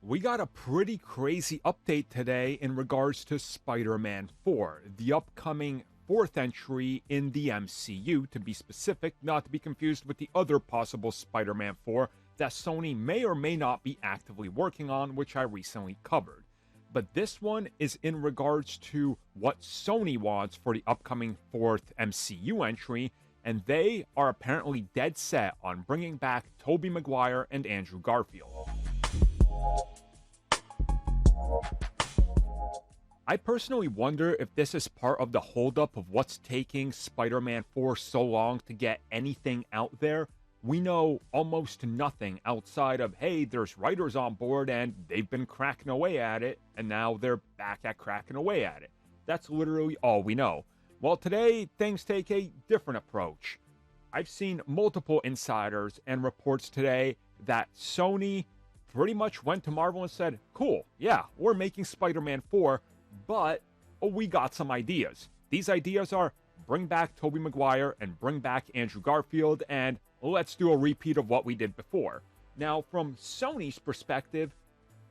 We got a pretty crazy update today in regards to Spider-Man 4, the upcoming fourth entry in the MCU, to be specific, not to be confused with the other possible Spider-Man 4 that Sony may or may not be actively working on, which I recently covered. But this one is in regards to what Sony wants for the upcoming fourth MCU entry, and they are apparently dead set on bringing back Tobey Maguire and Andrew Garfield. I personally wonder if this is part of the holdup of what's taking Spider-Man 4 so long to get anything out there. We know almost nothing outside of, hey, there's writers on board and they've been cracking away at it, and now they're back at cracking away at it. That's literally all we know. Well, today, things take a different approach. I've seen multiple insiders and reports today that Sony pretty much went to Marvel and said, cool, yeah, we're making Spider-Man 4, but we got some ideas. These ideas are bring back Tobey Maguire and bring back Andrew Garfield, and let's do a repeat of what we did before. Now, from Sony's perspective,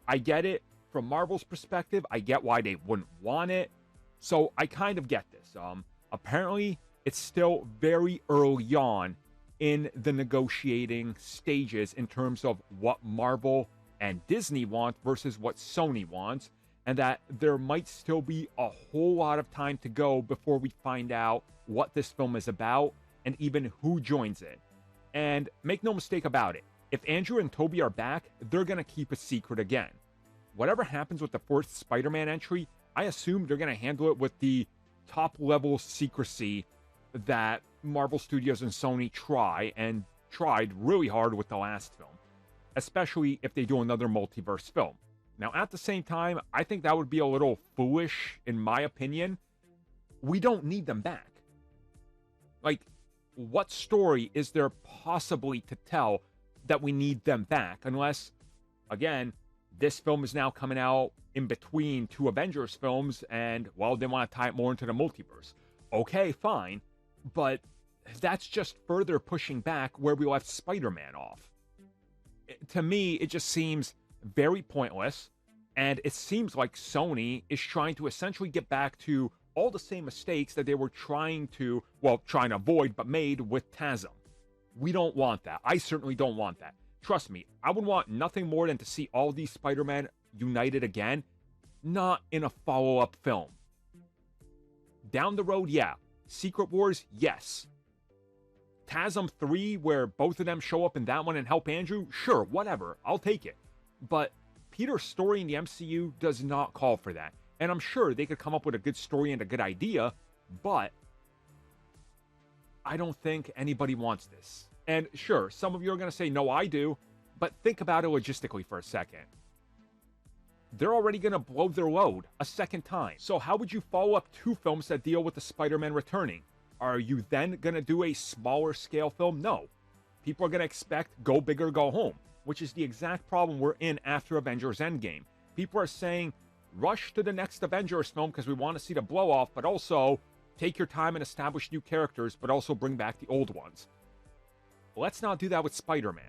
I get it. From Marvel's perspective, I get why they wouldn't want it. So I kind of get this. Apparently, it's still very early on in the negotiating stages in terms of what Marvel and Disney want versus what Sony wants, and that there might still be a whole lot of time to go before we find out what this film is about and even who joins it. And make no mistake about it, if Andrew and Tobey are back, they're going to keep a secret again. Whatever happens with the fourth Spider-Man entry, I assume they're going to handle it with the top-level secrecy that Marvel Studios and Sony tried really hard with the last film, especially if they do another multiverse film. Now, at the same time, I think that would be a little foolish, in my opinion. We don't need them back. Like, what story is there possibly to tell that we need them back? Unless, again, this film is now coming out in between two Avengers films, and, well, they want to tie it more into the multiverse. Okay, fine, but that's just further pushing back where we left Spider-Man off. To me, it just seems very pointless, and it seems like Sony is trying to essentially get back to all the same mistakes that they were trying to avoid, but made with TASM. We don't want that. I certainly don't want that. Trust me, I would want nothing more than to see all these Spider-Man united again, not in a follow-up film. Down the road, yeah. Secret Wars, yes. TASM 3, where both of them show up in that one and help Andrew, sure, whatever, I'll take it. But Peter's story in the MCU does not call for that. And I'm sure they could come up with a good story and a good idea, but I don't think anybody wants this. And sure, some of you are going to say, no, I do, but think about it logistically for a second. They're already going to blow their load a second time. So how would you follow up two films that deal with the Spider-Man returning? Are you then going to do a smaller scale film? No. People are going to expect go big or go home, which is the exact problem we're in after Avengers Endgame. People are saying, rush to the next Avengers film because we want to see the blow-off, but also take your time and establish new characters, but also bring back the old ones. Let's not do that with Spider-Man.